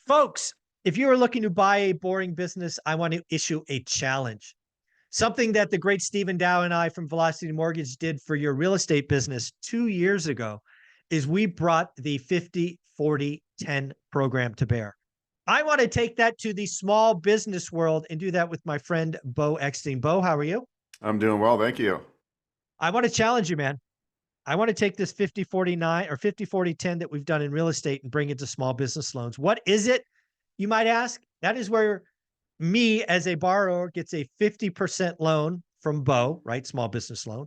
Folks, if you are looking to buy a boring business, I want to issue a challenge. Something that the great Stephen Dow and I from Velocity Mortgage did for your real estate business 2 years ago is we brought the 50-40-10 program to bear. I want to take that to the small business world and do that with my friend, Bo Eckstein. Bo, how are you? I'm doing well, thank you. I want to challenge you, man. I want to take this 50-49 or 50-40-10 that we've done in real estate and bring it to small business loans. What is it, you might ask? That is where me as a borrower gets a 50% loan from Bo, right? Small business loan.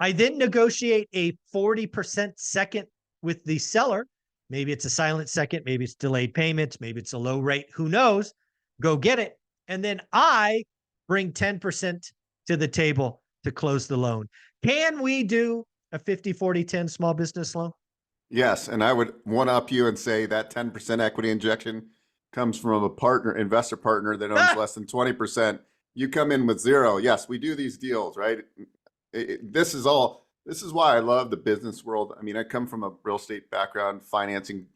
I then negotiate a 40% second with the seller. Maybe it's a silent second, maybe it's delayed payments, maybe it's a low rate, who knows? Go get it. And then I bring 10% to the table to close the loan. Can we do a 50-40-10 small business loan? Yes, and I would one up you and say that 10% equity injection comes from a partner, investor partner that owns less than 20%. You come in with zero. Yes, we do these deals, right? This is why I love the business world. I mean, I come from a real estate background, financing,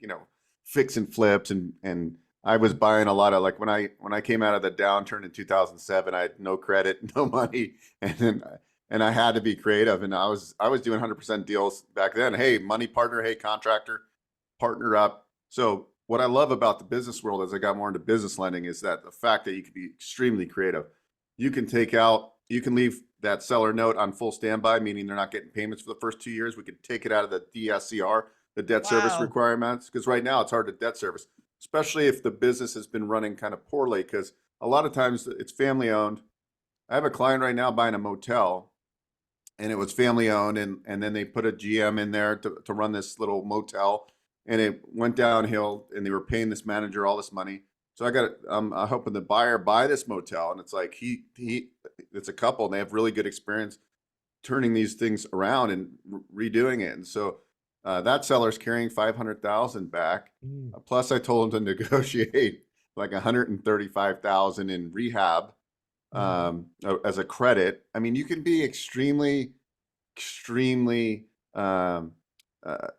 fix and flips, and I was buying a lot of, like, when I came out of the downturn in 2007, I had no credit, no money, and I had to be creative, and I was doing 100% deals back then. Hey, money partner, hey, contractor, partner up. So what I love about the business world as I got more into business lending is that the fact that you can be extremely creative. You can leave that seller note on full standby, meaning they're not getting payments for the first 2 years. We could take it out of the DSCR, the debt service requirements, because right now it's hard to debt service, especially if the business has been running kind of poorly, because a lot of times it's family owned. I have a client right now buying a motel, and it was family owned, and then they put a GM in there to run this little motel, and it went downhill, and they were paying this manager all this money. So I'm hoping the buyer buy this motel, and it's like it's a couple, and they have really good experience turning these things around and redoing it. And so that seller's carrying $500,000 back. Plus, I told him to negotiate like $135,000 in rehab as a credit. I mean, you can be extremely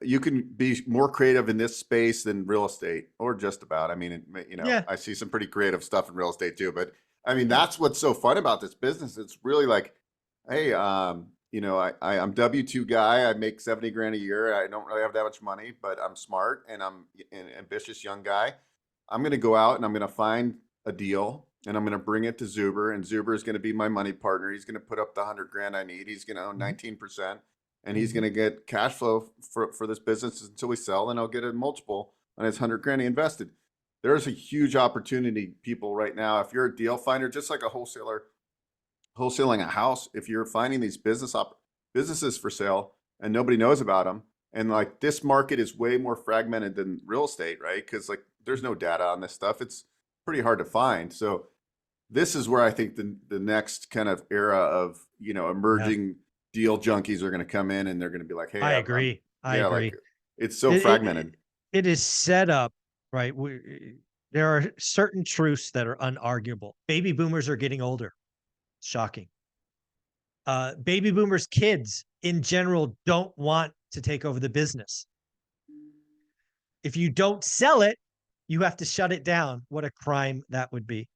you can be more creative in this space than real estate, or just about. I mean, Yeah. I see some pretty creative stuff in real estate too, but I mean, that's what's so fun about this business. It's really like, hey, I'm W-2 guy. I make 70 grand a year. I don't really have that much money, but I'm smart and I'm an ambitious young guy. I'm going to go out and I'm going to find a deal, and I'm going to bring it to Zuber, and Zuber is going to be my money partner. He's going to put up the 100 grand I need. He's going to own 19%, and he's going to get cash flow for this business until we sell, and I'll get a multiple on his 100 grand he invested. There's a huge opportunity, people, right now. If you're a deal finder, just like a wholesaler wholesaling a house, if you're finding these businesses for sale and nobody knows about them, and like this market is way more fragmented than real estate, right? Because like there's no data on this stuff. It's pretty hard to find. So this is where I think the next kind of era of emerging deal junkies are going to come in, and they're going to be like, hey, I agree. I agree. Like it's so fragmented. It is set up, right? There are certain truths that are unarguable. Baby boomers are getting older. Shocking. Baby boomers' kids in general don't want to take over the business. If you don't sell it, you have to shut it down. What a crime that would be.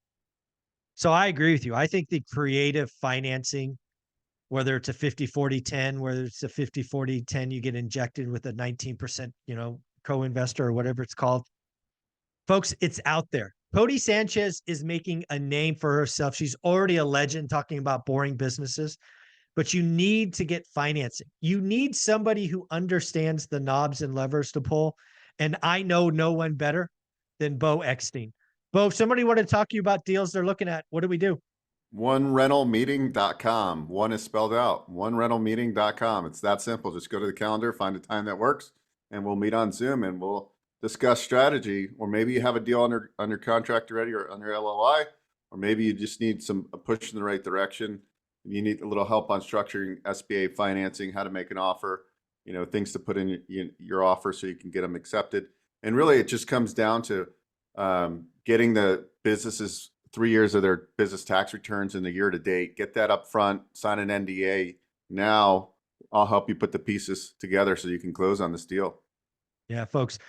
So I agree with you. I think the creative financing, whether it's a 50-40-10, whether it's a 50-40-10, you get injected with a 19%, co-investor or whatever it's called. Folks, it's out there. Cody Sanchez is making a name for herself. She's already a legend talking about boring businesses, but you need to get financing. You need somebody who understands the knobs and levers to pull. And I know no one better than Bo Eckstein. Bo, if somebody wanted to talk to you about deals they're looking at, what do we do? OneRentalMeeting.com. One is spelled out. OneRentalMeeting.com. It's that simple. Just go to the calendar, find a time that works, and we'll meet on Zoom, and we'll discuss strategy. Or maybe you have a deal under contract already, or under LOI, or maybe you just need a push in the right direction. You need a little help on structuring SBA financing, how to make an offer, things to put in your offer so you can get them accepted. And really, it just comes down to getting the businesses 3 years of their business tax returns in the year to date. Get that up front, sign an NDA. Now I'll help you put the pieces together so you can close on this deal. Yeah, folks,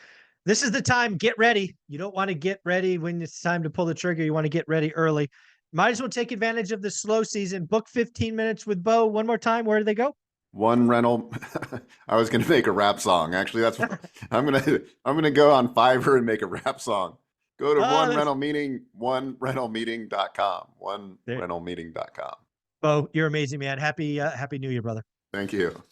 This is the time. Get ready. You don't want to get ready when it's time to pull the trigger. You want to get ready early. Might as well take advantage of the slow season. Book 15 minutes with Bo. One more time. Where do they go? One rental. I was going to make a rap song. Actually, that's what I'm going to go on Fiverr and make a rap song. Go to onerentalmeeting.com. Onerentalmeeting.com. Bo, you're amazing, man. Happy New Year, brother. Thank you.